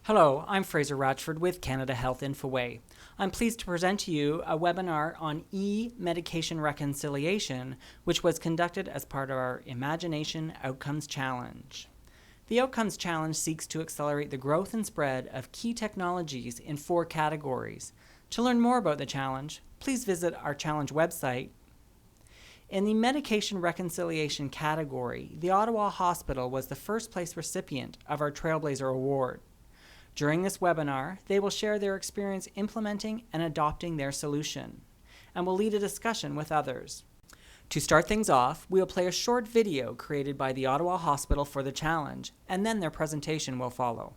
Hello, I'm Fraser Ratchford with Canada Health Infoway. I'm pleased to present to you a webinar on e-medication reconciliation, which was conducted as part of our ImagineNation Outcomes Challenge. The Outcomes Challenge seeks to accelerate the growth and spread of key technologies in 4 categories. To learn more about the challenge, please visit our challenge website. In the medication reconciliation category, the Ottawa Hospital was the first place recipient of our Trailblazer Award. During this webinar, they will share their experience implementing and adopting their solution, and will lead a discussion with others. To start things off, we will play a short video created by the Ottawa Hospital for the challenge, and then their presentation will follow.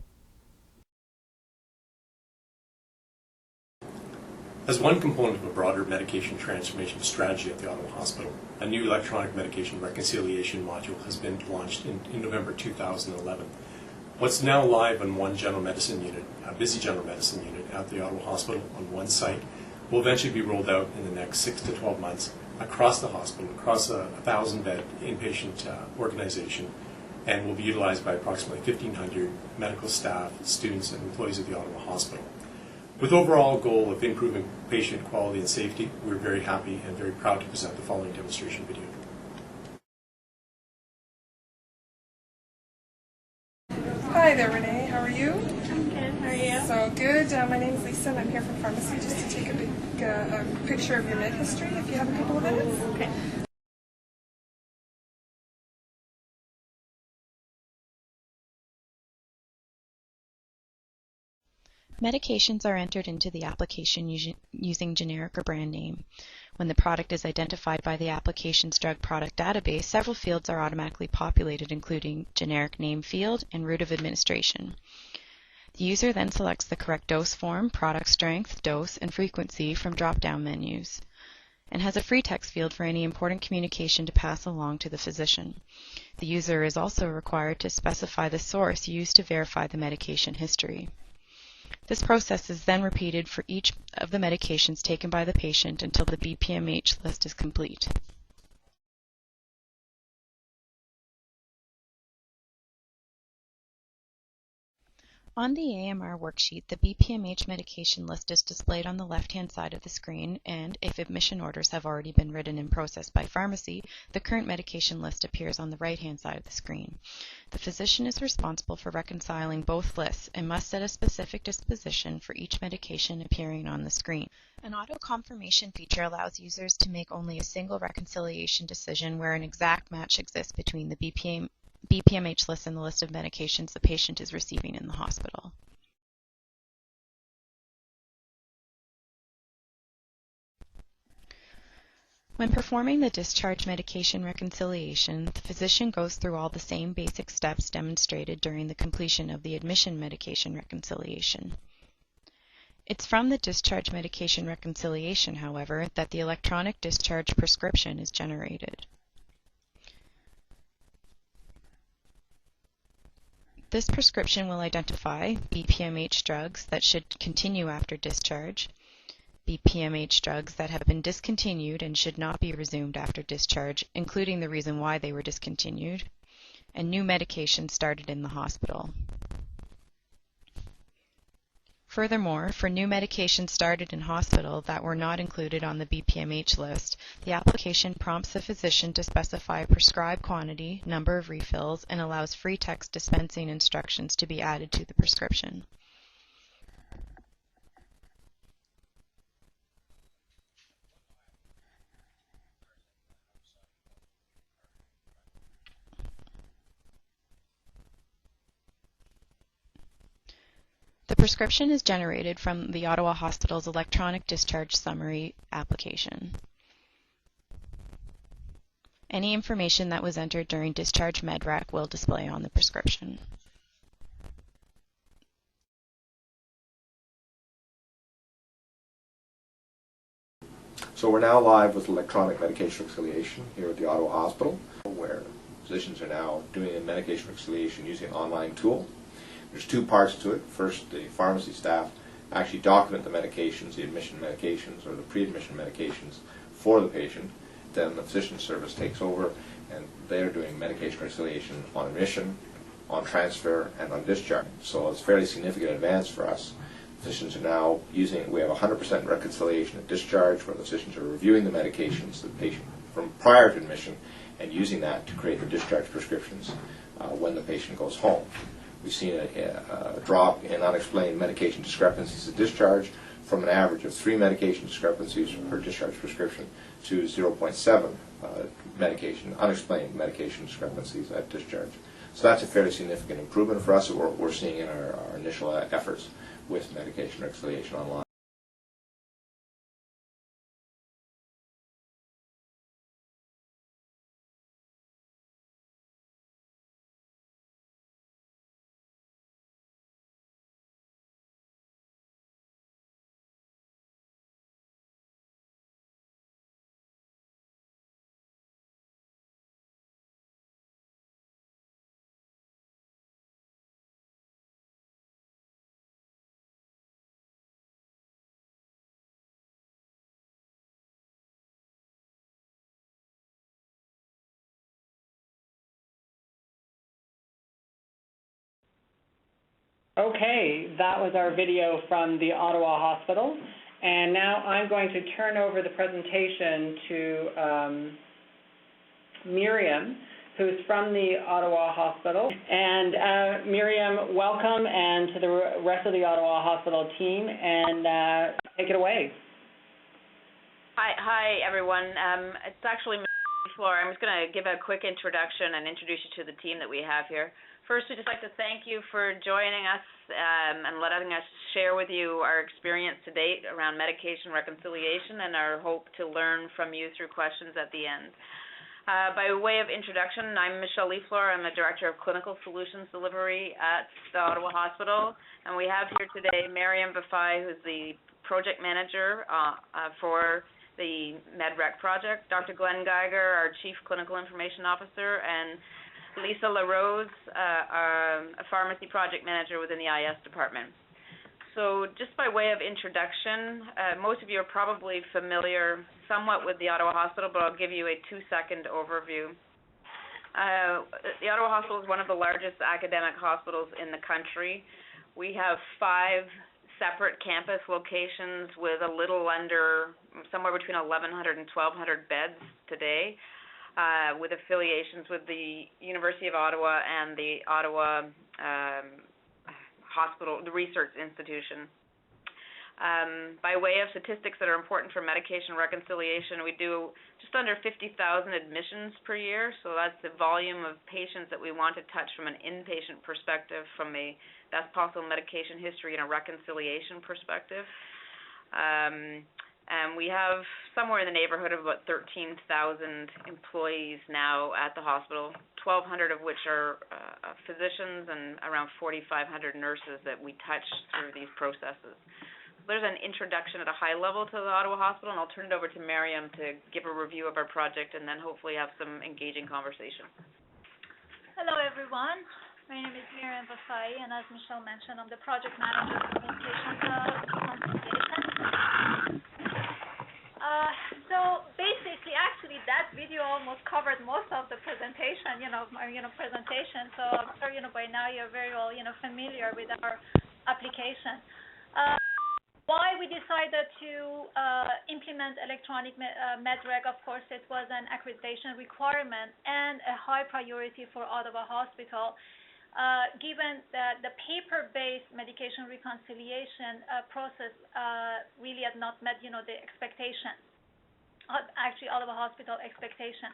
As one component of a broader medication transformation strategy at the Ottawa Hospital, a new electronic medication reconciliation module has been launched in November 2011. What's now live on one general medicine unit, a busy general medicine unit at the Ottawa Hospital on one site, will eventually be rolled out in the next 6 to 12 months across the hospital, across a 1,000-bed inpatient organization, and will be utilized by approximately 1,500 medical staff, students, and employees of the Ottawa Hospital. With overall goal of improving patient quality and safety, we're very happy and very proud to present the following demonstration video. Hi there, Renee. How are you? I'm good. How are you? So good. My name is Lisa, and I'm here from pharmacy just to take a big picture of your med history, if you have a couple of minutes. Okay. Medications are entered into the application using generic or brand name. When the product is identified by the application's drug product database, several fields are automatically populated, including generic name field and route of administration. The user then selects the correct dose form, product strength, dose, and frequency from drop-down menus, and has a free text field for any important communication to pass along to the physician. The user is also required to specify the source used to verify the medication history. This process is then repeated for each of the medications taken by the patient until the BPMH list is complete. On the AMR worksheet, the BPMH medication list is displayed on the left-hand side of the screen, and if admission orders have already been written and processed by pharmacy, the current medication list appears on the right-hand side of the screen. The physician is responsible for reconciling both lists and must set a specific disposition for each medication appearing on the screen. An auto-confirmation feature allows users to make only a single reconciliation decision where an exact match exists between the BPMH list and the list of medications the patient is receiving in the hospital. When performing the discharge medication reconciliation, the physician goes through all the same basic steps demonstrated during the completion of the admission medication reconciliation. It's from the discharge medication reconciliation, however, that the electronic discharge prescription is generated. This prescription will identify BPMH drugs that should continue after discharge, BPMH drugs that have been discontinued and should not be resumed after discharge, including the reason why they were discontinued, and new medications started in the hospital. Furthermore, for new medications started in hospital that were not included on the BPMH list, the application prompts the physician to specify a prescribed quantity, number of refills, and allows free text dispensing instructions to be added to the prescription. The prescription is generated from the Ottawa Hospital's electronic discharge summary application. Any information that was entered during discharge medrec will display on the prescription. So we're now live with electronic medication reconciliation here at the Ottawa Hospital, where physicians are now doing a medication reconciliation using an online tool. There's 2 parts to it. First, the pharmacy staff actually document the medications, the admission medications or the pre-admission medications for the patient. Then the physician service takes over and they're doing medication reconciliation on admission, on transfer and on discharge. So it's a fairly significant advance for us. Physicians are now using, we have 100% reconciliation at discharge, where the physicians are reviewing the medications the patient from prior to admission and using that to create the discharge prescriptions when the patient goes home. We've seen a drop in unexplained medication discrepancies at discharge from an average of 3 medication discrepancies per discharge prescription to 0.7 unexplained medication discrepancies at discharge. So that's a fairly significant improvement for us that we're seeing in our initial efforts with medication reconciliation online. Okay, that was our video from the Ottawa Hospital. And now I'm going to turn over the presentation to Miriam, who's from the Ottawa Hospital. And Miriam, welcome, and to the rest of the Ottawa Hospital team, and take it away. Hi everyone. It's actually Flora. I'm just going to give a quick introduction and introduce you to the team that we have here. First, we'd just like to thank you for joining us and letting us share with you our experience to date around medication reconciliation and our hope to learn from you through questions at the end. By way of introduction, I'm Michelle Leaflor. I'm the Director of Clinical Solutions Delivery at the Ottawa Hospital. And we have here today Mariam Bafai, who's the Project Manager for the MedRec project, Dr. Glenn Geiger, our Chief Clinical Information Officer, and Lisa LaRose, a Pharmacy Project Manager within the IS department. So just by way of introduction, most of you are probably familiar somewhat with the Ottawa Hospital, but I'll give you a 2-second overview. The Ottawa Hospital is one of the largest academic hospitals in the country. We have 5 separate campus locations with a little under, somewhere between 1,100 and 1,200 beds today, with affiliations with the University of Ottawa and the Ottawa Hospital, the Research Institution. By way of statistics that are important for medication reconciliation, we do just under 50,000 admissions per year, so that's the volume of patients that we want to touch from an inpatient perspective, from a best possible medication history and a reconciliation perspective. And we have somewhere in the neighborhood of about 13,000 employees now at the hospital, 1,200 of which are physicians and around 4,500 nurses that we touch through these processes. There's an introduction at a high level to the Ottawa Hospital, and I'll turn it over to Mariam to give a review of our project and then hopefully have some engaging conversation. Hello, everyone. My name is Mariam Bafai, and as Michelle mentioned, I'm the project manager for medication reconciliation. So basically, actually, that video almost covered most of the presentation, presentation. So I'm sure, by now you're very well, familiar with our application. Why we decided to implement electronic MedRec, of course, it was an accreditation requirement and a high priority for Ottawa Hospital, given that the paper-based medication reconciliation process really had not met, the expectation, actually Ottawa Hospital expectation.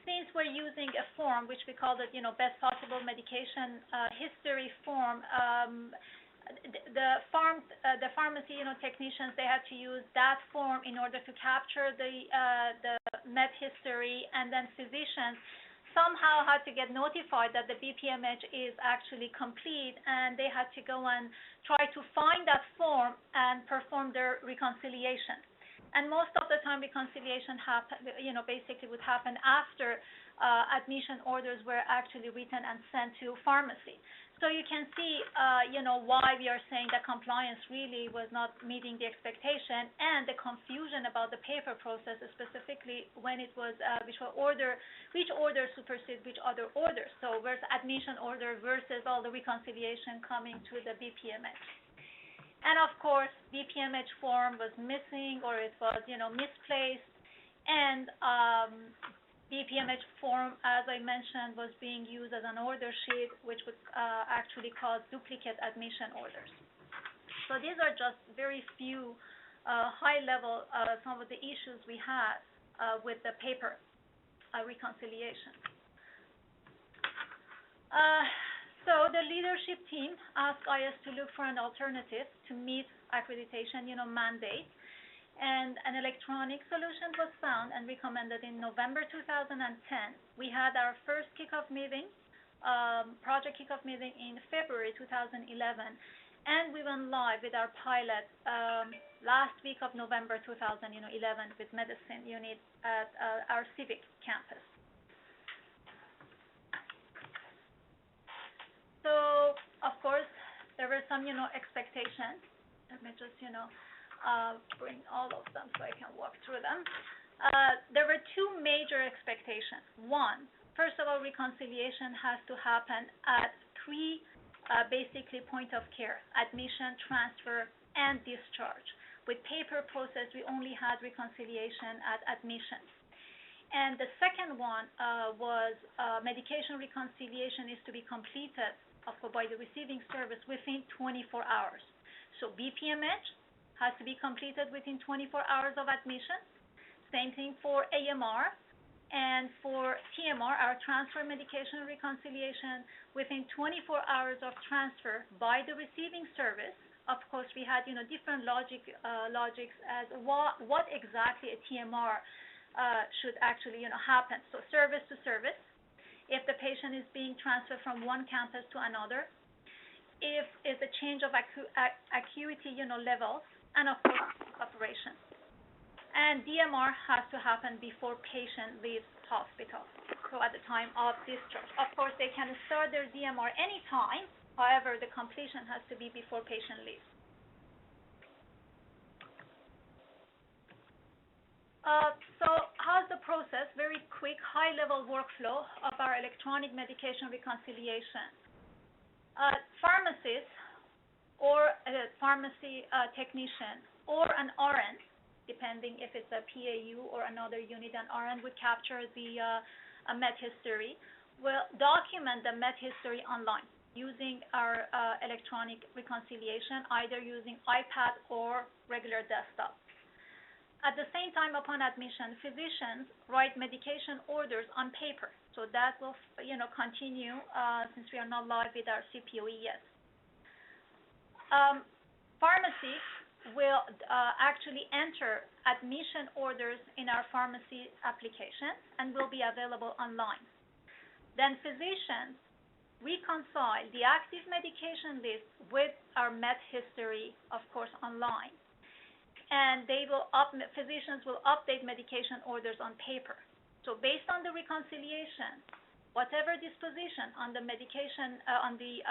Since we're using a form, which we call the, best possible medication history form, the pharmacy, technicians, they had to use that form in order to capture the med history, and then physicians somehow had to get notified that the BPMH is actually complete, and they had to go and try to find that form and perform their reconciliation. And most of the time, reconciliation basically would happen after admission orders were actually written and sent to pharmacy. So you can see, why we are saying that compliance really was not meeting the expectation, and the confusion about the paper process, specifically when it was which order supersedes which other orders. So versus admission order versus all the reconciliation coming to the BPMH. And of course, BPMH form was missing, or it was misplaced, and BPMH form, as I mentioned, was being used as an order sheet, which would actually cause duplicate admission orders. So these are just very few high-level, some of the issues we had with the paper reconciliation. So the leadership team asked IS to look for an alternative to meet accreditation, mandate. And an electronic solution was found and recommended in November 2010. We had our first kickoff meeting, project kickoff meeting in February 2011, and we went live with our pilot last week of November 2011 with medicine unit at our civic campus. So, of course, there were some, expectations. Let me just, bring all of them so I can walk through them. There were two major expectations. One, first of all, reconciliation has to happen at three basically point of care: admission, transfer, and discharge. With paper process, we only had reconciliation at admission. And the second one was medication reconciliation is to be completed by the receiving service within 24 hours. So BPMH has to be completed within 24 hours of admission. Same thing for AMR. And for TMR, our transfer medication reconciliation, within 24 hours of transfer by the receiving service. Of course, we had different logics as what exactly a TMR should actually happen. So service to service, if the patient is being transferred from one campus to another, if it's a change of acuity levels, and of course operation. And DMR has to happen before patient leaves hospital, so at the time of discharge. Of course, they can start their DMR anytime. However, the completion has to be before patient leaves. So how's the process? Very quick, high-level workflow of our electronic medication reconciliation. Pharmacist or a pharmacy technician or an RN, depending if it's a PAU or another unit, an RN would capture the med history, will document the med history online using our electronic reconciliation, either using iPad or regular desktop. At the same time, upon admission, physicians write medication orders on paper. So that will continue since we are not live with our CPOE yet. Pharmacy will actually enter admission orders in our pharmacy application and will be available online. Then physicians reconcile the active medication list with our med history, of course, online. And physicians will update medication orders on paper. So based on the reconciliation, whatever disposition on the medication, on the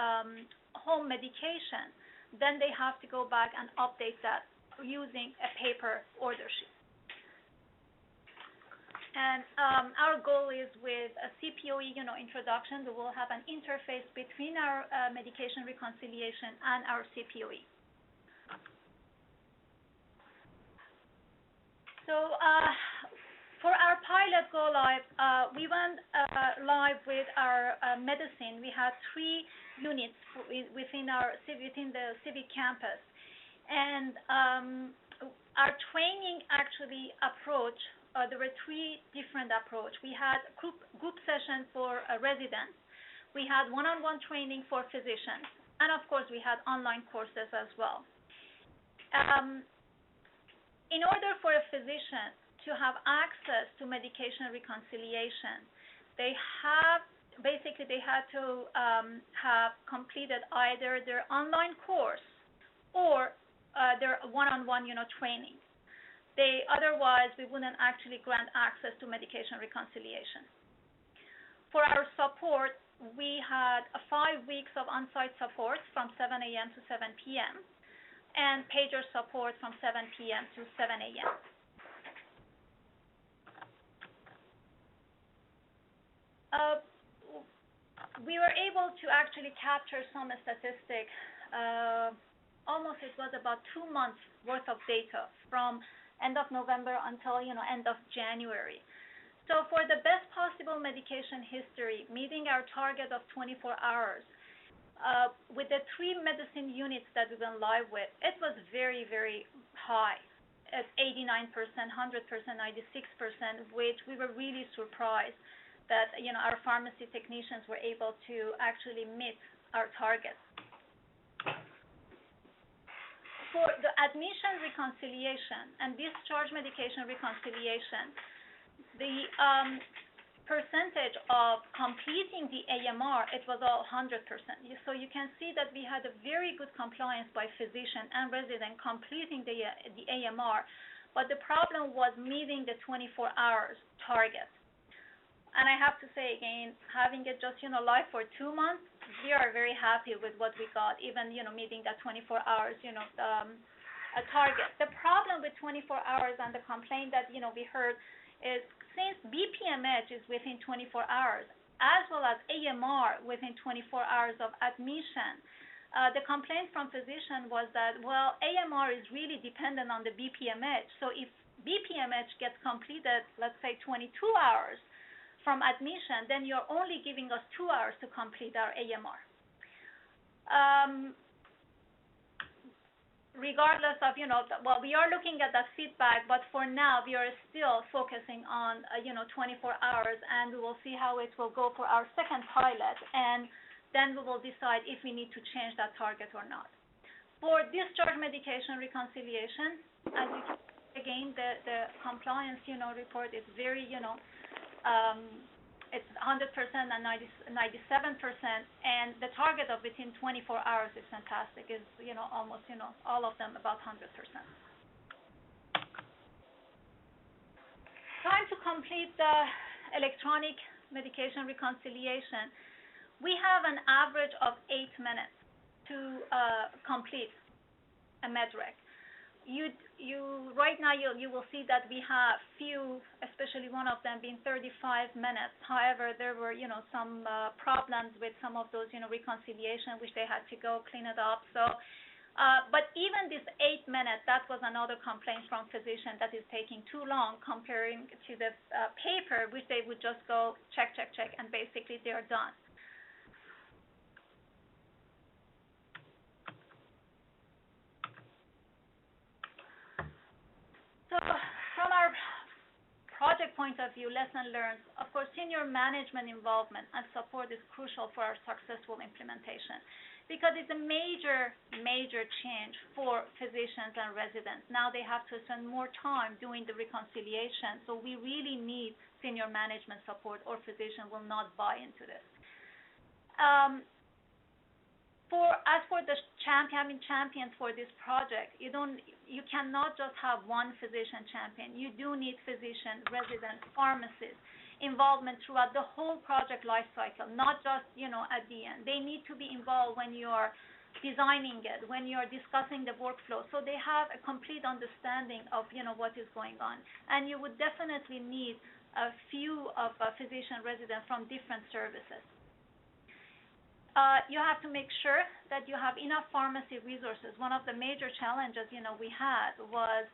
home medication, then they have to go back and update that using a paper order sheet. And our goal is with a CPOE, introduction, we will have an interface between our medication reconciliation and our CPOE. So for our pilot go live, we went live with our medicine. We had 3 units within the civic campus, and our training actually approach. There were 3 different approaches. We had group sessions for residents. We had one-on-one training for physicians, and of course we had online courses as well. In order for a physician to have access to medication reconciliation, they had to have completed either their online course or their one-on-one, training. Otherwise, we wouldn't actually grant access to medication reconciliation. For our support, we had 5 weeks of on-site support from 7 a.m. to 7 p.m. and pager support from 7 p.m. to 7 a.m. We were able to actually capture some statistic. Almost it was about 2 months worth of data from end of November until end of January. So for the best possible medication history, meeting our target of 24 hours, with the 3 medicine units that we went live with, it was very, very high at 89%, 100%, 96%, which we were really surprised that our pharmacy technicians were able to actually meet our targets. For the admission reconciliation and discharge medication reconciliation, the percentage of completing the AMR, it was all 100%. So you can see that we had a very good compliance by physician and resident completing the AMR, but the problem was meeting the 24 hours target. And I have to say again, having it just live for 2 months, we are very happy with what we got, even meeting that 24 hours a target. The problem with 24 hours and the complaint that we heard is since BPMH is within 24 hours, as well as AMR within 24 hours of admission, the complaint from physician was that, well, AMR is really dependent on the BPMH. So if BPMH gets completed, let's say 22 hours from admission, then you're only giving us 2 hours to complete our AMR. Regardless of, well, we are looking at that feedback, but for now, we are still focusing on, 24 hours, and we will see how it will go for our second pilot, and then we will decide if we need to change that target or not. For discharge medication reconciliation, as you can see, again, the compliance, report is very, it's 100% and 97%, and the target of within 24 hours is fantastic. Is almost all of them about 100%. Time to complete the electronic medication reconciliation. We have an average of 8 minutes to complete a medrec. Right now you will see that we have few, especially one of them being 35 minutes. However, there were some problems with some of those reconciliation, which they had to go clean it up. So, but even this 8 minutes, that was another complaint from physician that is taking too long comparing to the paper, which they would just go check, and basically they're done. So from our project point of view, lesson learned, of course, senior management involvement and support is crucial for our successful implementation because it's a major change for physicians and residents. Now they have to spend more time doing the reconciliation, so we really need senior management support or physician will not buy into this. As for the champions for this project, you cannot just have one physician champion. You do need physician, resident, pharmacist involvement throughout the whole project life cycle, not just at the end. They need to be involved when you are designing it, when you are discussing the workflow, so they have a complete understanding of what is going on. And you would definitely need a few of physician residents from different services. You have to make sure that you have enough pharmacy resources. One of the major challenges, we had was,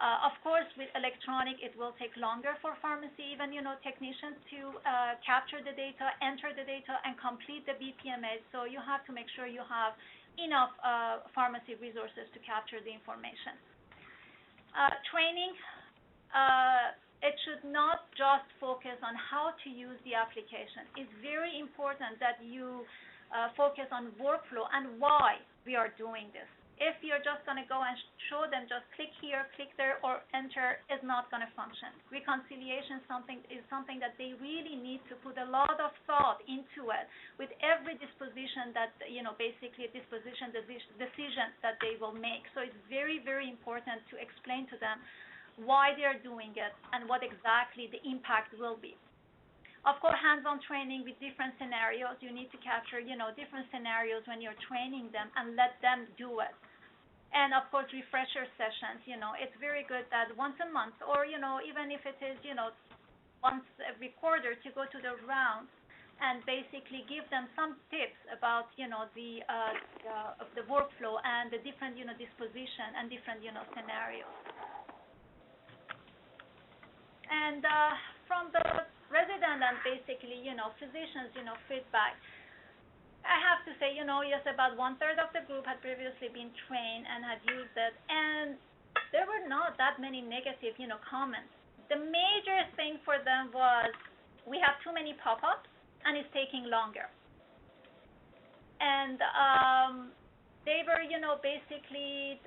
of course, with electronic, it will take longer for pharmacy, even, technicians to capture the data, enter the data, and complete the BPMA. So you have to make sure you have enough pharmacy resources to capture the information. Training, it should not just focus on how to use the application. It's very important that you focus on workflow and why we are doing this. If you're just going to go and show them just click here, click there, or enter, is not going to function. Reconciliation is something that they really need to put a lot of thought into it with every disposition that, basically a disposition decision that they will make. So it's very, very important to explain to them why they're doing it and what exactly the impact will be. Of course, hands-on training with different scenarios. You need to capture, different scenarios when you're training them and let them do it. And of course, refresher sessions. It's very good that once a month, or even if it is, once every quarter, to go to the rounds and basically give them some tips about, the workflow and the different, disposition and different, scenarios. And from the resident and basically, physicians, feedback, I have to say, yes, about 1/3 of the group had previously been trained and had used it, and there were not that many negative, comments. The major thing for them was we have too many pop-ups and it's taking longer. And they were, basically,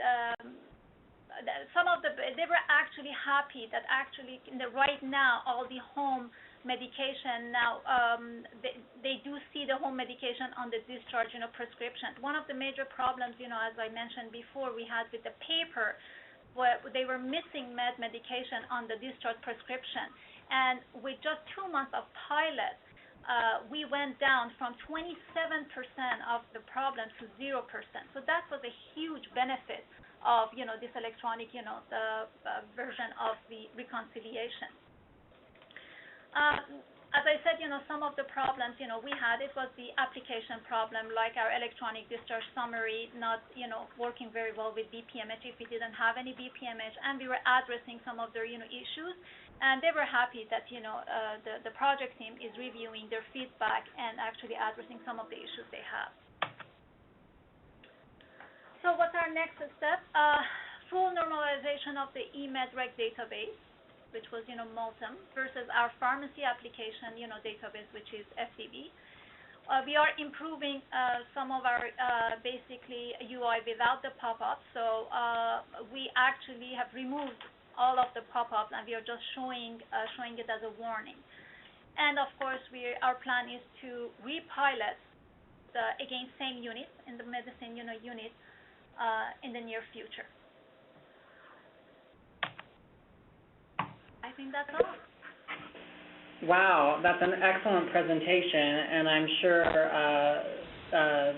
they were actually happy that actually right now all the home medication now, they do see the home medication on the discharge, prescription. One of the major problems, as I mentioned before, we had with the paper, where they were missing medication on the discharge prescription. And with just 2 months of pilot, we went down from 27% of the problem to 0%. So that was a huge benefit of, this electronic, the version of the reconciliation. As I said, some of the problems, we had, it was the application problem, like our electronic discharge summary not, working very well with BPMH if we didn't have any BPMH, and we were addressing some of their, issues, and they were happy that, the project team is reviewing their feedback and actually addressing some of the issues they have. So what's our next step? Full normalization of the eMedRec database, which was, Multum, versus our pharmacy application, database, which is FDB. We are improving some of our basically UI without the pop-ups. So we actually have removed all of the pop-ups, and we are just showing it as a warning. And of course, our plan is to repilot again same unit in the medicine unit in the near future. I think that's all. Wow, that's an excellent presentation, and I'm sure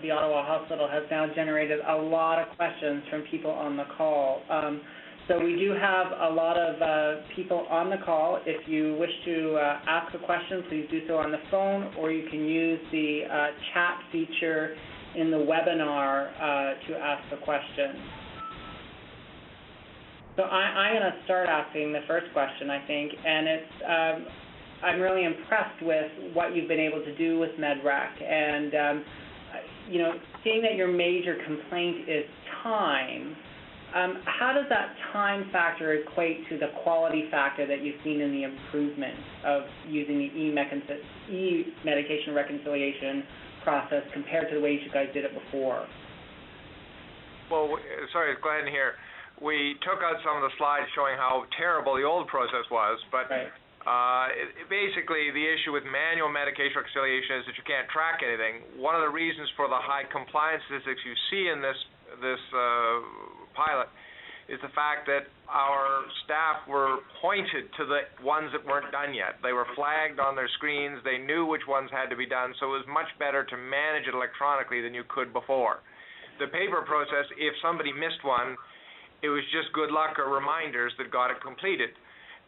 the Ottawa Hospital has now generated a lot of questions from people on the call. So we do have a lot of people on the call. If you wish to ask a question, please do so on the phone, or you can use the chat feature in the webinar to ask the question. So I'm going to start asking the first question, I think, and it's I'm really impressed with what you've been able to do with MedRec, and seeing that your major complaint is time. How does that time factor equate to the quality factor that you've seen in the improvement of using the e-medication reconciliation process compared to the way you guys did it before? Well, sorry, it's Glenn here. We took out some of the slides showing how terrible the old process was, but right. Basically the issue with manual medication reconciliation is that you can't track anything. One of the reasons for the high compliance statistics you see in this pilot is the fact that our staff were pointed to the ones that weren't done yet. They were flagged on their screens. They knew which ones had to be done, so it was much better to manage it electronically than you could before. The paper process, if somebody missed one, it was just good luck or reminders that got it completed.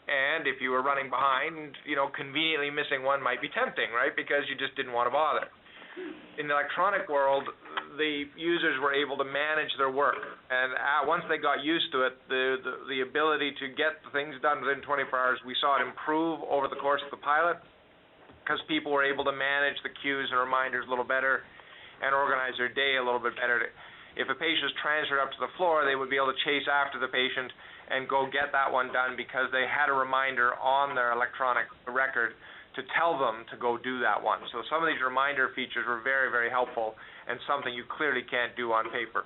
And if you were running behind, conveniently missing one might be tempting, right? Because you just didn't want to bother. In the electronic world, the users were able to manage their work, and once they got used to it, the ability to get things done within 24 hours, we saw it improve over the course of the pilot, because people were able to manage the cues and reminders a little better and organize their day a little bit better. If a patient is transferred up to the floor, they would be able to chase after the patient and go get that one done because they had a reminder on their electronic record to tell them to go do that one. So some of these reminder features were very, very helpful and something you clearly can't do on paper.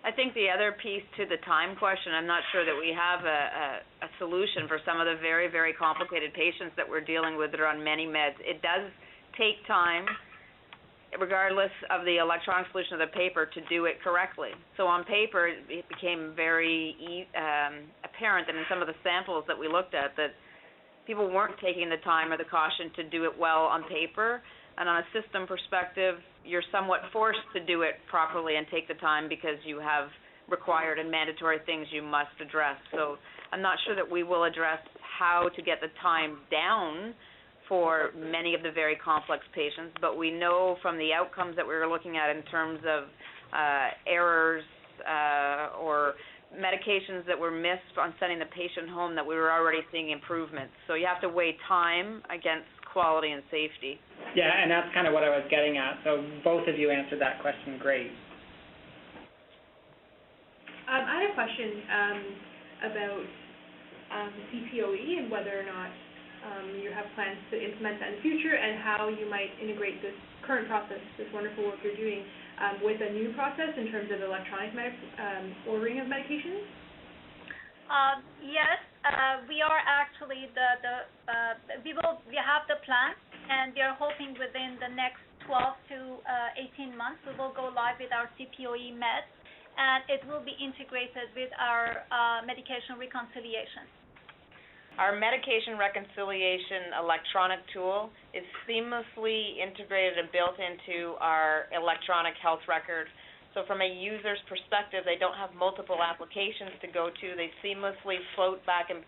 I think the other piece to the time question, I'm not sure that we have a solution for some of the very, very complicated patients that we're dealing with that are on many meds. It does take time, regardless of the electronic solution of the paper, to do it correctly. So on paper, it became very apparent that in some of the samples that we looked at that people weren't taking the time or the caution to do it well on paper. And on a system perspective, you're somewhat forced to do it properly and take the time because you have required and mandatory things you must address. So I'm not sure that we will address how to get the time down for many of the very complex patients, but we know from the outcomes that we were looking at in terms of errors or medications that were missed on sending the patient home that we were already seeing improvements. So you have to weigh time against quality and safety. Yeah, and that's kind of what I was getting at. So both of you answered that question great. I had a question about CPOE and whether or not you have plans to implement that in the future, and how you might integrate this current process, this wonderful work you're doing, with a new process in terms of electronic ordering of medications. Yes, we are actually we have the plan, and we are hoping within the next 12 to 18 months we will go live with our CPOE meds, and it will be integrated with our medication reconciliation. Our medication reconciliation electronic tool is seamlessly integrated and built into our electronic health record. So from a user's perspective, they don't have multiple applications to go to. They seamlessly float back and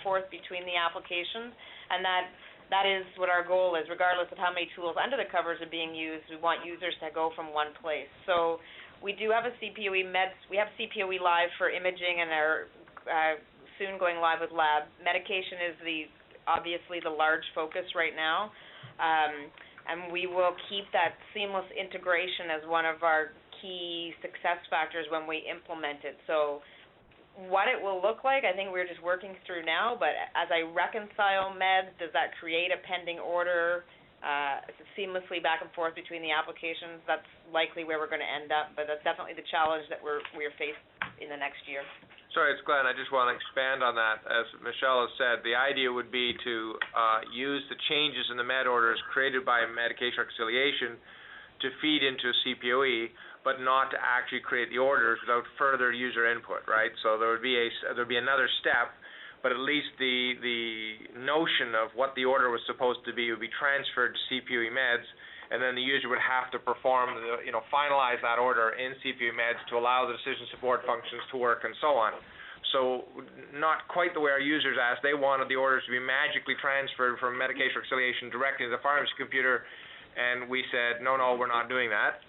forth between the applications, and that is what our goal is. Regardless of how many tools under the covers are being used, we want users to go from one place. So we do have a CPOE meds. We have CPOE live for imaging, and are soon going live with lab. Medication is obviously the large focus right now, and we will keep that seamless integration as one of our key success factors when we implement it. So what it will look like, I think we're just working through now, but as I reconcile meds, does that create a pending order seamlessly back and forth between the applications? That's likely where we're going to end up, but that's definitely the challenge that we're faced in the next year. Sorry, it's Glenn. I just want to expand on that. As Michelle has said, the idea would be to use the changes in the med orders created by medication reconciliation to feed into a CPOE, but not to actually create the orders without further user input, right? So there'd be another step, but at least the notion of what the order was supposed to be would be transferred to CPOE meds, and then the user would have to perform, finalize that order in CPOE meds to allow the decision support functions to work and so on. So not quite the way our users asked. They wanted the orders to be magically transferred from medication reconciliation directly to the pharmacy computer, and we said, no, we're not doing that.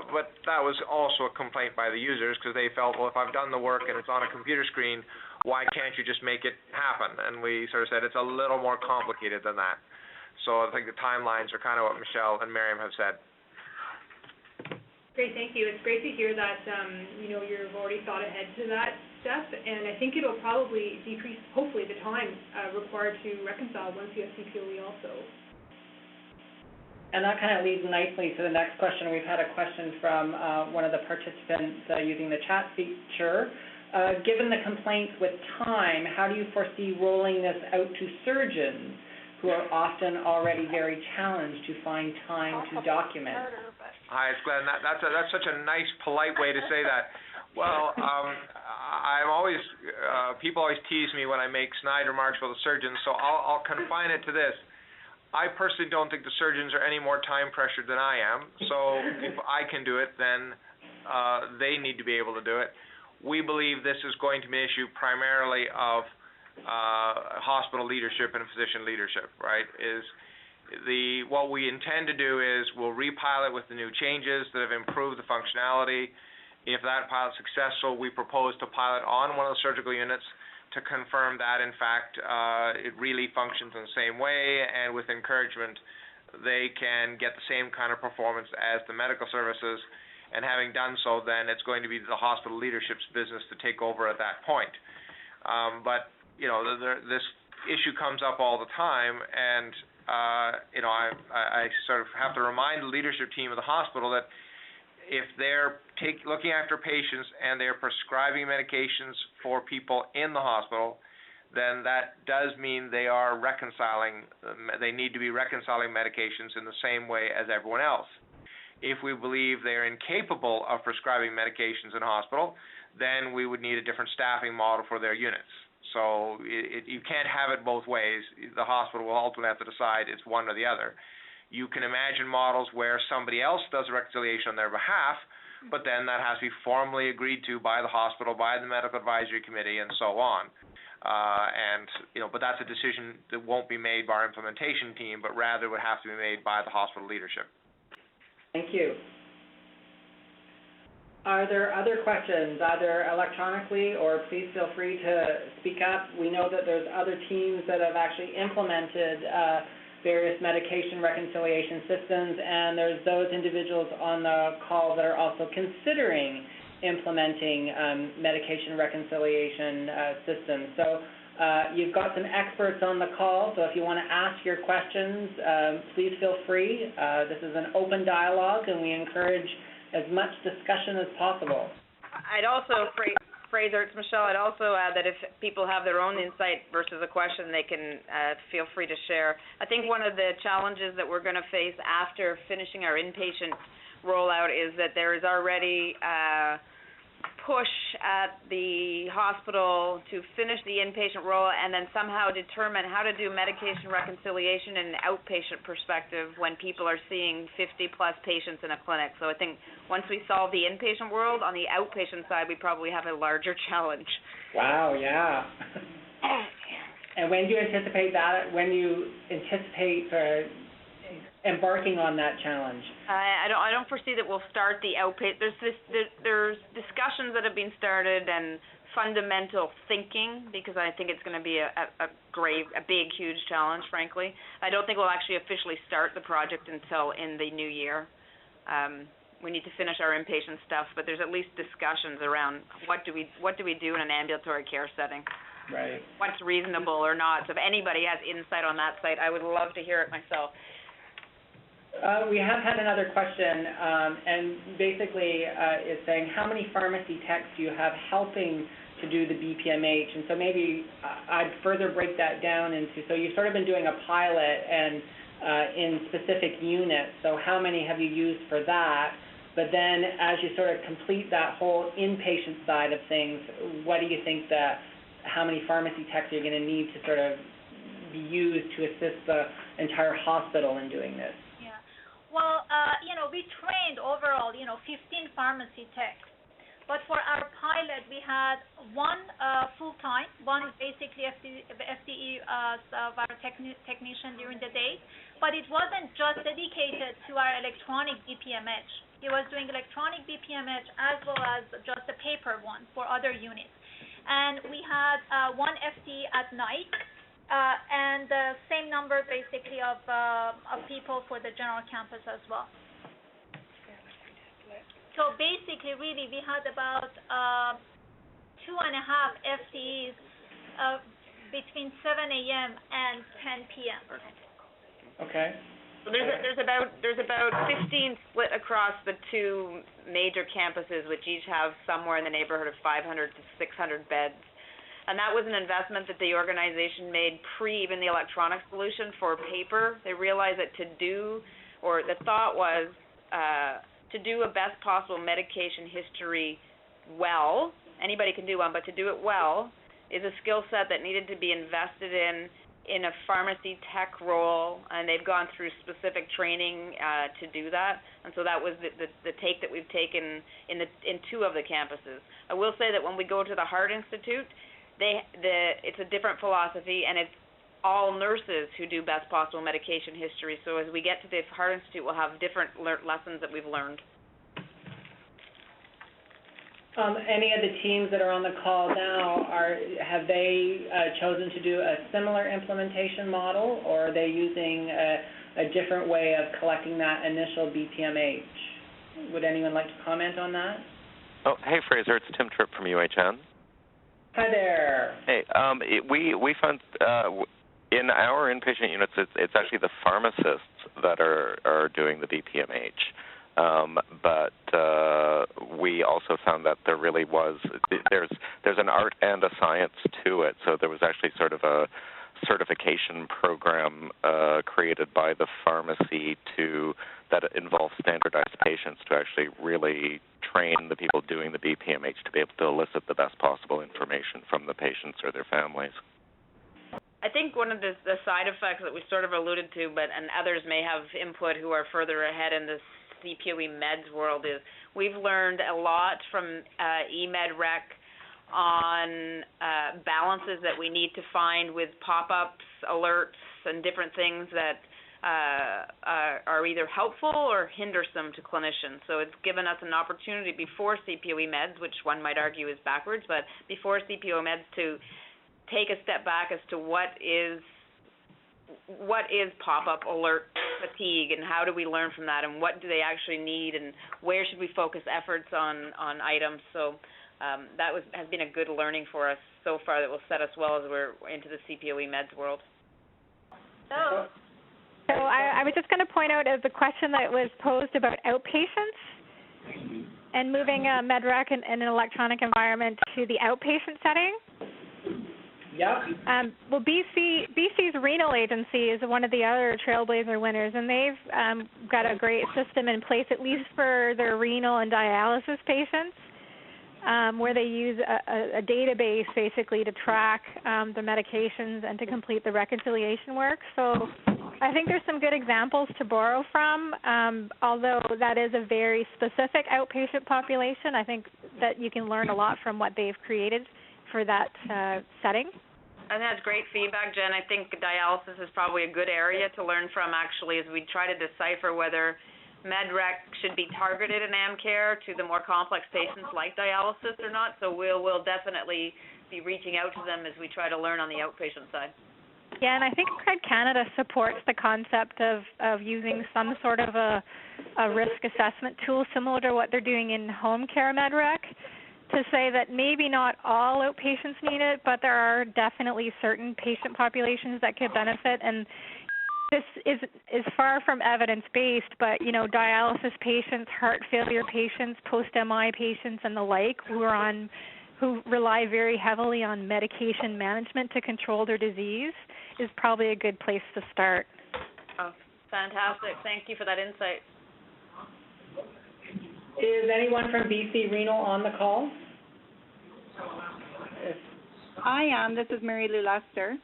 But that was also a complaint by the users, because they felt, well, if I've done the work and it's on a computer screen, why can't you just make it happen? And we sort of said it's a little more complicated than that. So I think the timelines are kind of what Michelle and Miriam have said. Great, thank you. It's great to hear that you've already thought ahead to that step, and I think it'll probably decrease, hopefully, the time required to reconcile once you have CPOE also. And that kind of leads nicely to the next question. We've had a question from one of the participants using the chat feature. Given the complaints with time, how do you foresee rolling this out to surgeons who are often already very challenged to find time to document? Hi, it's Glenn. That's such a nice, polite way to say that. Well, I'm always people always tease me when I make snide remarks about the surgeons, so I'll confine it to this. I personally don't think the surgeons are any more time pressured than I am. So if I can do it, then they need to be able to do it. We believe this is going to be an issue primarily of hospital leadership and physician leadership, right? What we intend to do is we'll repilot with the new changes that have improved the functionality. If that pilot's successful, we propose to pilot on one of the surgical units to confirm that, in fact, it really functions in the same way, and with encouragement, they can get the same kind of performance as the medical services. And having done so, then it's going to be the hospital leadership's business to take over at that point. But this issue comes up all the time, and I sort of have to remind the leadership team of the hospital that if they're looking after patients and they're prescribing medications for people in the hospital, then that does mean they are reconciling. They need to be reconciling medications in the same way as everyone else. If we believe they're incapable of prescribing medications in hospital, then we would need a different staffing model for their units. So you can't have it both ways. The hospital will ultimately have to decide it's one or the other. You can imagine models where somebody else does a reconciliation on their behalf, but then that has to be formally agreed to by the hospital, by the medical advisory committee, and so on. But that's a decision that won't be made by our implementation team, but rather would have to be made by the hospital leadership. Thank you. Are there other questions, either electronically or please feel free to speak up? We know that there's other teams that have actually implemented various medication reconciliation systems, and there's those individuals on the call that are also considering implementing medication reconciliation systems. So you've got some experts on the call, so if you want to ask your questions, please feel free. This is an open dialogue, and we encourage as much discussion as possible. I'd also, Fraser, it's Michelle, I'd also add that if people have their own insight versus a question, they can feel free to share. I think one of the challenges that we're going to face after finishing our inpatient rollout is that there is already push at the hospital to finish the inpatient rollout and then somehow determine how to do medication reconciliation in an outpatient perspective when people are seeing 50-plus patients in a clinic. So I think once we solve the inpatient world, on the outpatient side, we probably have a larger challenge. Wow, yeah. And when do you anticipate that? When do you anticipate embarking on that challenge? I don't foresee that we'll start the outpatient. There's discussions that have been started and fundamental thinking, because I think it's going to be a big, huge challenge, frankly. I don't think we'll actually officially start the project until in the new year. We need to finish our inpatient stuff, but there's at least discussions around what do we do in an ambulatory care setting. Right. What's reasonable or not. So if anybody has insight on that site, I would love to hear it myself. We have had another question, and basically it's saying, how many pharmacy techs do you have helping to do the BPMH? And so maybe I'd further break that down into, so you've sort of been doing a pilot and in specific units, so how many have you used for that? But then as you sort of complete that whole inpatient side of things, what do you think how many pharmacy techs are you going to need to sort of be used to assist the entire hospital in doing this? Well, we trained overall, 15 pharmacy techs. But for our pilot, we had one full-time, one basically FTE of our technician during the day. But it wasn't just dedicated to our electronic BPMH. He was doing electronic BPMH as well as just the paper one for other units. And we had one FTE at night. And the same number, basically, of people for the general campus as well. So basically, really, we had about 2.5 FTEs between 7 a.m. and 10 p.m. Okay. So there's about 15 split across the two major campuses, which each have somewhere in the neighborhood of 500 to 600 beds. And that was an investment that the organization made even the electronic solution for paper. They realized that the thought was to do a best possible medication history well, anybody can do one, but to do it well is a skill set that needed to be invested in a pharmacy tech role, and they've gone through specific training to do that. And so that was the take that we've taken in two of the campuses. I will say that when we go to the Heart Institute, it's a different philosophy, and it's all nurses who do best possible medication history. So as we get to the Heart Institute, we'll have different lessons that we've learned. Any of the teams that are on the call now, have they chosen to do a similar implementation model, or are they using a different way of collecting that initial BPMH? Would anyone like to comment on that? Oh, hey, Fraser, it's Tim Tripp from UHN. Hi there. Hey, we found in our inpatient units, it's actually the pharmacists that are doing the BPMH. But we also found that there really was there's an art and a science to it. So there was actually sort of a certification program created by the pharmacy that involves standardized patients to actually really train the people doing the BPMH to be able to elicit the best possible information from the patients or their families. I think one of the side effects that we sort of alluded to, and others may have input who are further ahead in this CPOE meds world, is we've learned a lot from eMedRec on balances that we need to find with pop-ups, alerts, and different things that are either helpful or hindersome to clinicians. So it's given us an opportunity before CPOE meds, which one might argue is backwards, but before CPOE meds to take a step back as to what is pop-up alert fatigue and how do we learn from that and what do they actually need and where should we focus efforts on items. So that has been a good learning for us so far that will set us well as we're into the CPOE meds world. So I was just going to point out as the question that was posed about outpatients and moving MedRec in an electronic environment to the outpatient setting. Yeah. Well, BC's renal agency is one of the other Trailblazer winners, and they've got a great system in place, at least for their renal and dialysis patients, where they use a database basically to track the medications and to complete the reconciliation work. So I think there's some good examples to borrow from, although that is a very specific outpatient population. I think that you can learn a lot from what they've created for that setting. And that's great feedback, Jen. I think dialysis is probably a good area to learn from, actually, as we try to decipher whether MedRec should be targeted in AmCare to the more complex patients like dialysis or not. So we'll definitely be reaching out to them as we try to learn on the outpatient side. Yeah, and I think Canada supports the concept of using some sort of a risk assessment tool similar to what they're doing in home care MedRec, to say that maybe not all outpatients need it, but there are definitely certain patient populations that could benefit. And this is far from evidence-based, but, dialysis patients, heart failure patients, post-MI patients, and the like who rely very heavily on medication management to control their disease is probably a good place to start. Oh, fantastic. Thank you for that insight. Is anyone from BC Renal on the call? I am. This is Mary Lou Lester.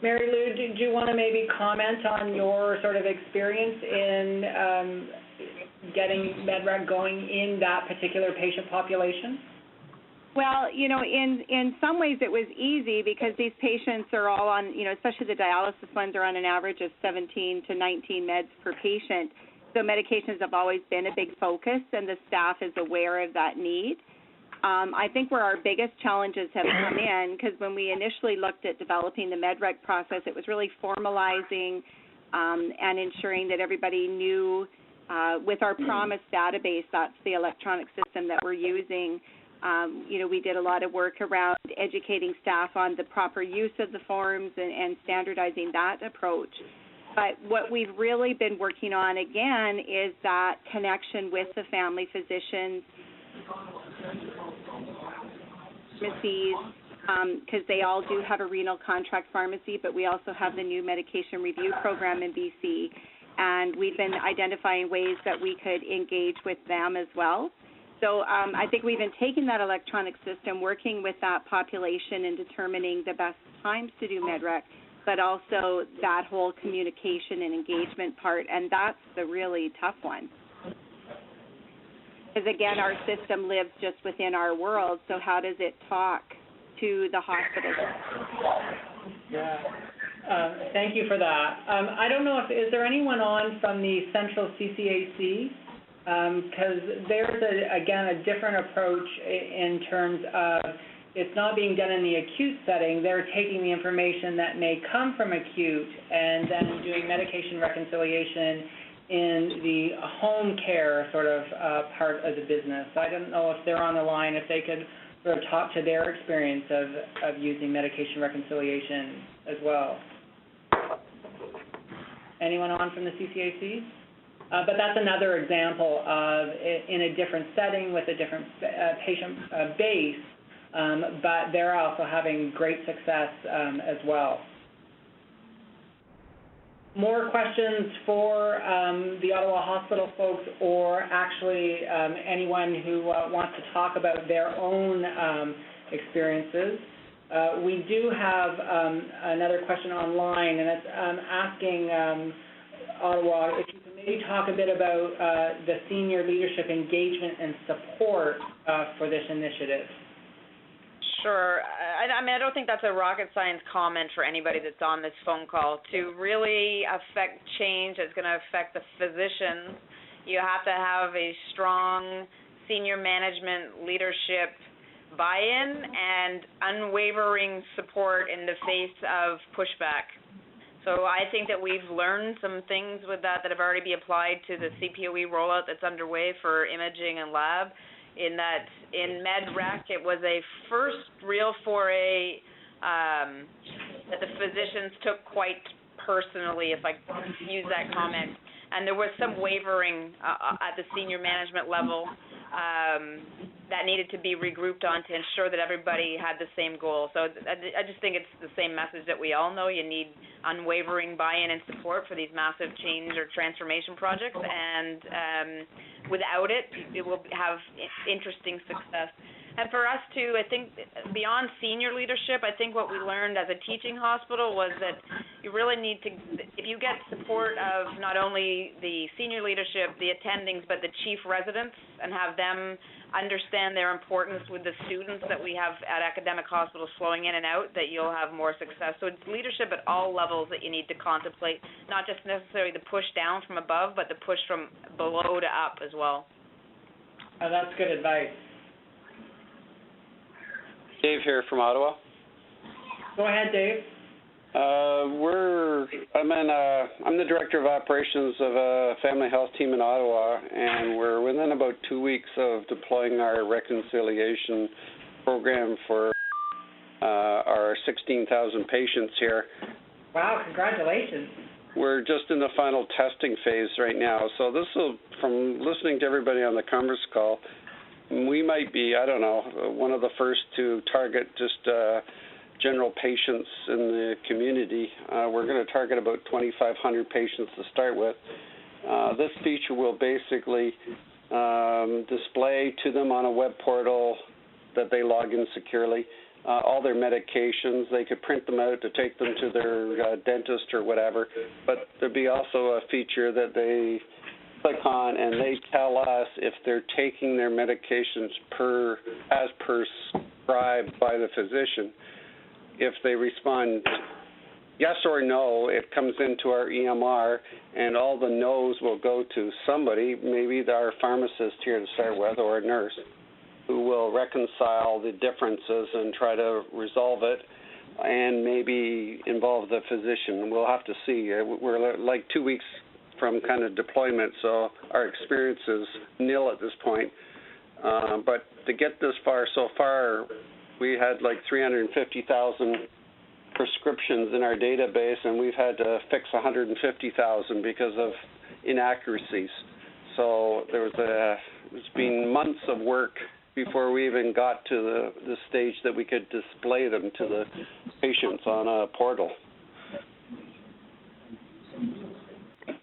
Mary Lou, do you want to maybe comment on your sort of experience in getting MedRec going in that particular patient population? Well, in some ways it was easy because these patients are all on, especially the dialysis ones are on an average of 17 to 19 meds per patient. So medications have always been a big focus, and the staff is aware of that need. I think where our biggest challenges have come in, because when we initially looked at developing the MedRec process, it was really formalizing and ensuring that everybody knew with our PROMIS database, that's the electronic system that we're using. We did a lot of work around educating staff on the proper use of the forms and standardizing that approach. But what we've really been working on, again, is that connection with the family physicians, pharmacies, because they all do have a renal contract pharmacy, but we also have the new medication review program in BC, and we've been identifying ways that we could engage with them as well. So I think we've been taking that electronic system, working with that population and determining the best times to do MedRec, but also that whole communication and engagement part, and that's the really tough one. Because, again, our system lives just within our world, so how does it talk to the hospital? Yeah. Thank you for that. I don't know is there anyone on from the Central CCAC? Because there's, again, a different approach in terms of it's not being done in the acute setting. They're taking the information that may come from acute and then doing medication reconciliation in the home care sort of part of the business. I don't know if they're on the line, if they could sort of talk to their experience of using medication reconciliation as well. Anyone on from the CCAC? But that's another example of in a different setting with a different patient base, but they're also having great success as well. more questions for the Ottawa Hospital folks, or actually anyone who wants to talk about their own experiences. We do have another question online, and it's asking Ottawa if you can maybe talk a bit about the senior leadership engagement and support for this initiative. Sure. I mean, I don't think that's a rocket science comment for anybody that's on this phone call. To really affect change that's going to affect the physicians, you have to have a strong senior management leadership buy-in and unwavering support in the face of pushback. So I think that we've learned some things with that have already been applied to the CPOE rollout that's underway for imaging and lab. In that, in MedRec, it was a first real foray that the physicians took quite personally, if I use that comment. And there was some wavering at the senior management level that needed to be regrouped on to ensure that everybody had the same goal. So I just think it's the same message that we all know. You need unwavering buy-in and support for these massive change or transformation projects, and without it, it will have interesting success. And for us, too, I think beyond senior leadership, I think what we learned as a teaching hospital was that you really need to, if you get support of not only the senior leadership, the attendings, but the chief residents, and have them understand their importance with the students that we have at academic hospitals flowing in and out, that you'll have more success. So it's leadership at all levels that you need to contemplate, not just necessarily the push down from above, but the push from below to up as well. That's good advice. Dave here from Ottawa. Go ahead, Dave. I'm the director of operations of a family health team in Ottawa, and we're within about 2 weeks of deploying our reconciliation program for our 16,000 patients here. Wow, congratulations. We're just in the final testing phase right now, so this will, from listening to everybody on the conference call, we might be, I don't know, one of the first to target just general patients in the community. We're going to target about 2,500 patients to start with. This feature will basically display to them on a web portal that they log in securely all their medications. They could print them out to take them to their dentist or whatever, but there'll be also a feature that they click on, and they tell us if they're taking their medications as prescribed by the physician. If they respond yes or no, it comes into our EMR, and all the no's will go to somebody, maybe our pharmacist here to start with, or a nurse, who will reconcile the differences and try to resolve it, and maybe involve the physician. We'll have to see. We're like 2 weeks from kind of deployment, so our experience is nil at this point. But to get this far, so far, we had like 350,000 prescriptions in our database, and we've had to fix 150,000 because of inaccuracies. So it's been months of work before we even got to the stage that we could display them to the patients on a portal.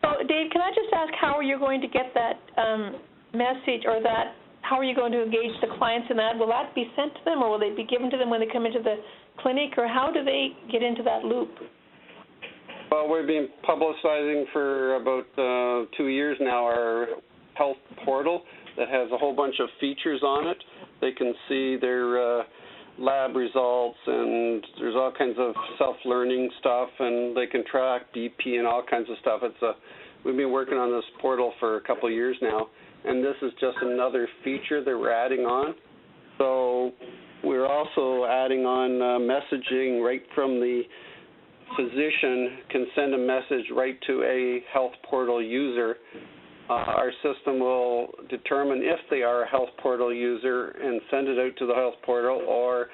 So, Dave, can I just ask how are you going to get that message, or that how are you going to engage the clients in that? Will that be sent to them, or will they be given to them when they come into the clinic, or how do they get into that loop? Well, we've been publicizing for about 2 years now our health portal that has a whole bunch of features on it. They can see their lab results, and there's all kinds of self-learning stuff, and they can track BP and all kinds of stuff. We've been working on this portal for a couple of years now, and this is just another feature that we're adding on. So we're also adding on messaging right from the physician can send a message right to a health portal user. Our system will determine if they are a health portal user and send it out to the health portal, or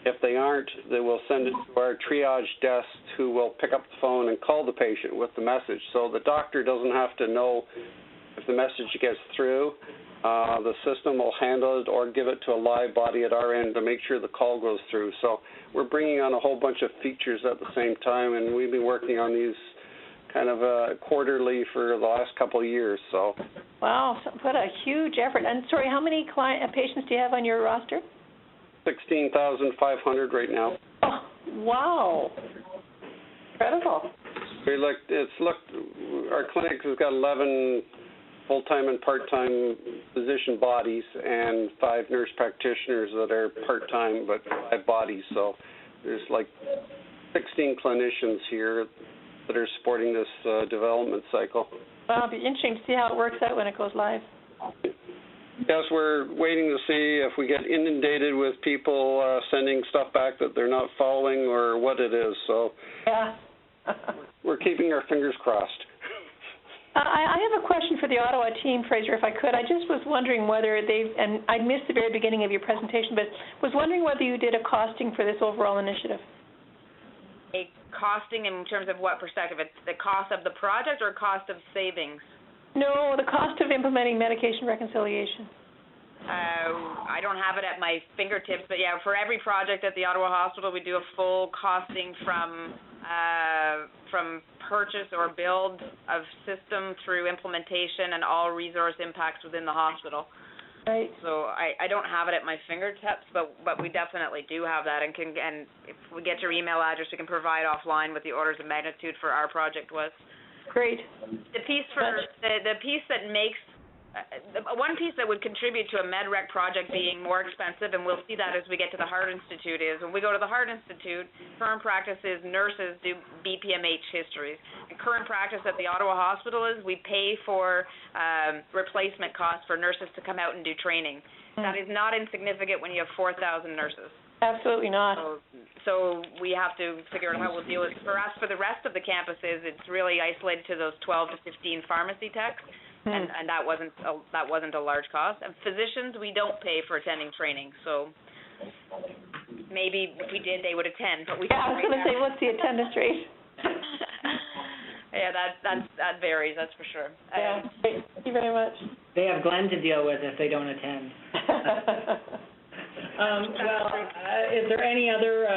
if they aren't, they will send it to our triage desk, who will pick up the phone and call the patient with the message. So the doctor doesn't have to know if the message gets through. The system will handle it or give it to a live body at our end to make sure the call goes through. So we're bringing on a whole bunch of features at the same time, and we've been working on these kind of quarterly for the last couple of years. So. Wow, what a huge effort. And sorry, how many patients do you have on your roster? 16,500 right now. Oh, wow. Incredible. Our clinic has got 11 full-time and part-time physician bodies and 5 nurse practitioners that are part-time but 5 bodies. So there's like 16 clinicians here that are supporting this development cycle. Well, it'll be interesting to see how it works out when it goes live. Yes, we're waiting to see if we get inundated with people sending stuff back that they're not following or what it is. So yeah. We're keeping our fingers crossed. I have a question for the Ottawa team, Fraser, if I could. I just was wondering whether and I missed the very beginning of your presentation, but was wondering whether you did a costing for this overall initiative. A costing in terms of what perspective? It's the cost of the project or cost of savings? No, the cost of implementing medication reconciliation. I don't have it at my fingertips, but yeah, for every project at the Ottawa Hospital, we do a full costing from purchase or build of system through implementation and all resource impacts within the hospital. Right. So I don't have it at my fingertips, but we definitely do have that, and if we get your email address, we can provide offline what the orders of magnitude for our project was. Great. The piece the piece that makes one piece that would contribute to a MedRec project being more expensive, and we'll see that as we get to the Heart Institute, is when we go to the Heart Institute, firm practices, nurses do BPMH histories. And current practice at the Ottawa Hospital is we pay for replacement costs for nurses to come out and do training. That is not insignificant when you have 4,000 nurses. Absolutely not. So we have to figure out how we'll deal with it. For us, for the rest of the campuses, it's really isolated to those 12 to 15 pharmacy techs. And that wasn't a large cost. And physicians, we don't pay for attending training, so maybe if we did, they would attend. But we. Yeah, I was going to say, what's the attendance rate? Yeah, that varies. That's for sure. Yeah, thank you very much. They have Glenn to deal with if they don't attend. Is there any other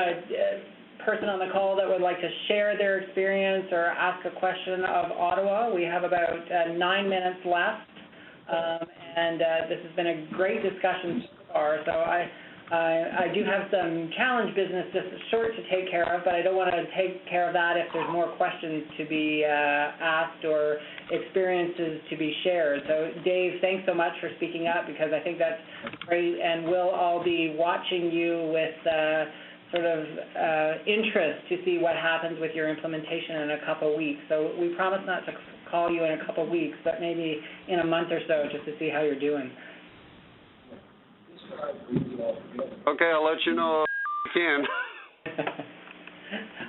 person on the call that would like to share their experience or ask a question of Ottawa? We have about 9 minutes left, and this has been a great discussion so far. So I do have some challenge business just short to take care of, but I don't want to take care of that if there's more questions to be asked or experiences to be shared. So Dave, thanks so much for speaking up, because I think that's great, and we'll all be watching you with sort of interest to see what happens with your implementation in a couple of weeks. So we promise not to call you in a couple of weeks, but maybe in a month or so, just to see how you're doing. Okay, I'll let you know if I can.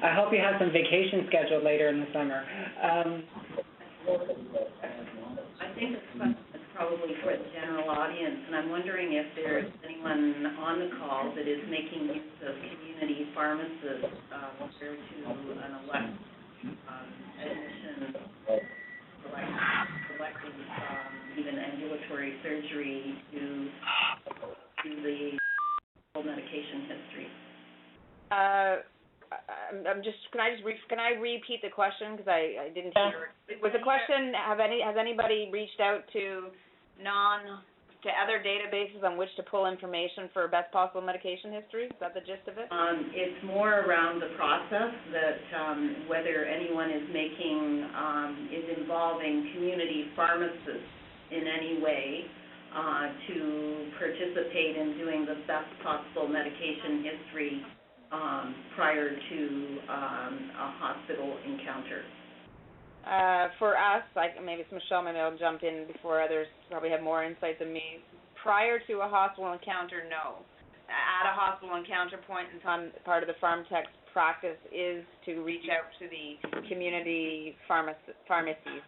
I hope you have some vacation scheduled later in the summer. I think this question is probably for the general audience, and I'm wondering if there's anyone on the call that is making use of community pharmacists compared to an admission, selecting even ambulatory surgery to the medication history. Can I repeat the question, because I didn't hear it. Was the question, has anybody reached out to other databases on which to pull information for best possible medication history? Is that the gist of it? It's more around the process that whether anyone is involving community pharmacists in any way to participate in doing the best possible medication history prior to a hospital encounter. For us, maybe it's Michelle, maybe I'll jump in before others probably have more insight than me. Prior to a hospital encounter, no. At a hospital encounter point in time, part of the PharmTech's practice is to reach out to the community pharmacies.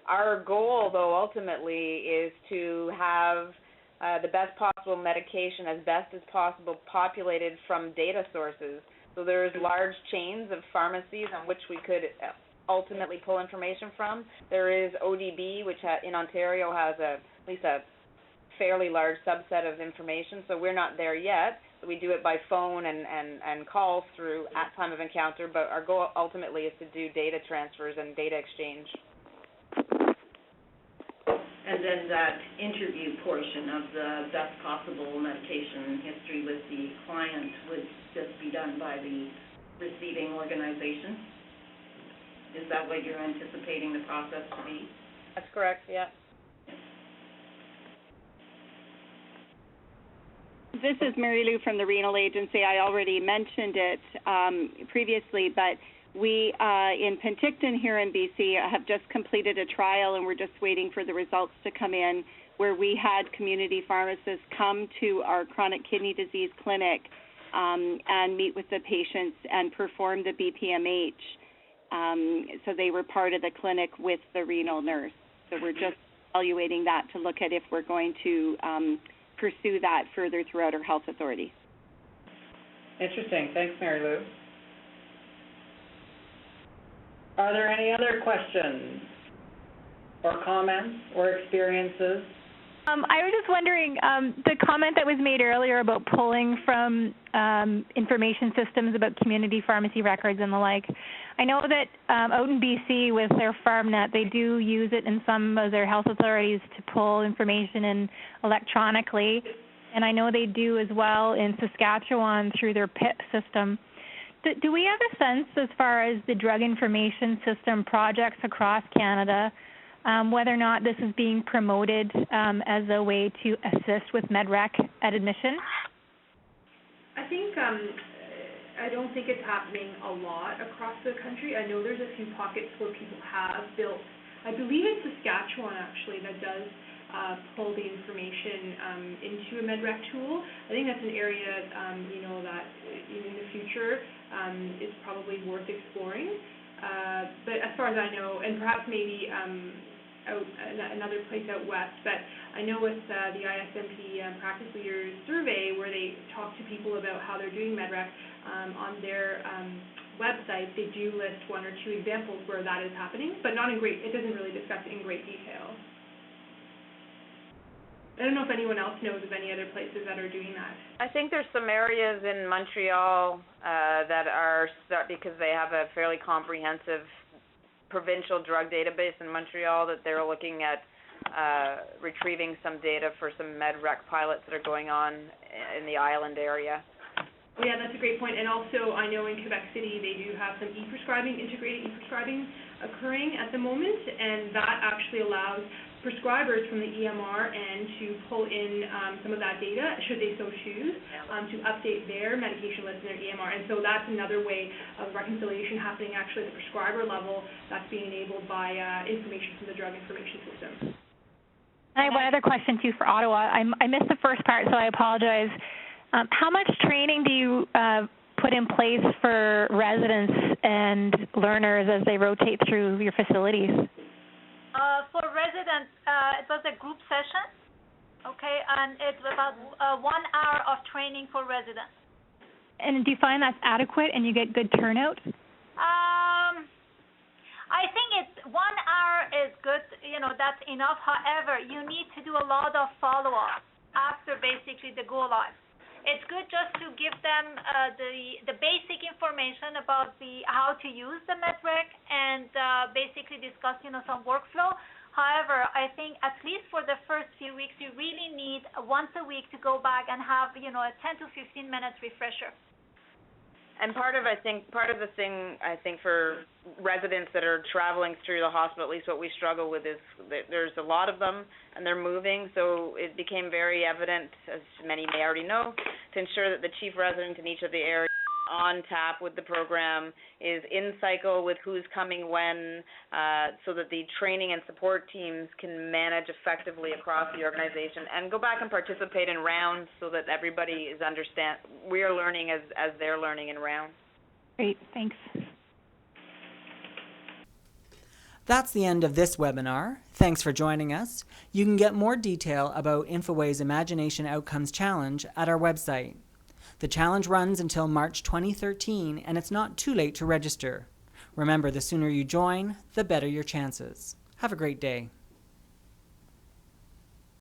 Our goal, though, ultimately is to have the best possible medication as best as possible populated from data sources. So there's large chains of pharmacies on which we could ultimately pull information from. There is ODB, which in Ontario has at least a fairly large subset of information, so we're not there yet. We do it by phone and calls through at time of encounter, but our goal ultimately is to do data transfers and data exchange. And then that interview portion of the best possible medication history with the client would just be done by the receiving organization? Is that what you're anticipating the process to be? That's correct, yeah. This is Mary Lou from the Renal Agency. I already mentioned it previously, but we in Penticton here in BC have just completed a trial, and we're just waiting for the results to come in, where we had community pharmacists come to our chronic kidney disease clinic and meet with the patients and perform the BPMH. So they were part of the clinic with the renal nurse. So we're just evaluating that to look at if we're going to pursue that further throughout our health authority. Interesting. Thanks, Mary Lou. Are there any other questions or comments or experiences? I was just wondering, the comment that was made earlier about pulling from information systems about community pharmacy records and the like. I know that out in BC with their PharmNet, they do use it in some of their health authorities to pull information in electronically, and I know they do as well in Saskatchewan through their PIP system. Do we have a sense as far as the drug information system projects across Canada, whether or not this is being promoted as a way to assist with MedRec at admission? I think I don't think it's happening a lot across the country. I know there's a few pockets where people have built. I believe it's Saskatchewan actually that does pull the information into a MedRec tool. I think that's an area that in the future is probably worth exploring. But as far as I know, and perhaps maybe another place out west, but I know with the ISMP Practice Leaders Survey, where they talk to people about how they're doing MedRec on their website, they do list one or two examples where that is happening, but not in great. It doesn't really discuss it in great detail. I don't know if anyone else knows of any other places that are doing that. I think there's some areas in Montreal that are, because they have a fairly comprehensive provincial drug database in Montreal, that they're looking at retrieving some data for some MedRec pilots that are going on in the island area. Yeah, that's a great point. And also, I know in Quebec City they do have some integrated e-prescribing occurring at the moment, and that actually allows prescribers from the EMR and to pull in some of that data, should they so choose, to update their medication list in their EMR. And so that's another way of reconciliation happening actually at the prescriber level that's being enabled by information from the drug information system. I have one other question, too, for Ottawa. I missed the first part, so I apologize. How much training do you put in place for residents and learners as they rotate through your facilities? For residents, it was a group session, okay, and it's about 1 hour of training for residents. And do you find that's adequate and you get good turnout? I think it's 1 hour is good, that's enough. However, you need to do a lot of follow-up after basically the go live. It's good just to give them the basic information about how to use the MedRec and basically discuss some workflow. However, I think at least for the first few weeks, you really need once a week to go back and have a 10 to 15 minutes refresher. And part of the thing for residents that are traveling through the hospital, at least what we struggle with, is that there's a lot of them and they're moving. So it became very evident, as many may already know, to ensure that the chief resident in each of the areas on tap with the program, is in cycle with who's coming when, so that the training and support teams can manage effectively across the organization and go back and participate in rounds so that everybody is we are learning as they're learning in rounds. Great, thanks. That's the end of this webinar. Thanks for joining us. You can get more detail about InfoWay's Imagination Outcomes Challenge at our website. The challenge runs until March 2013, and it's not too late to register. Remember, the sooner you join, the better your chances. Have a great day.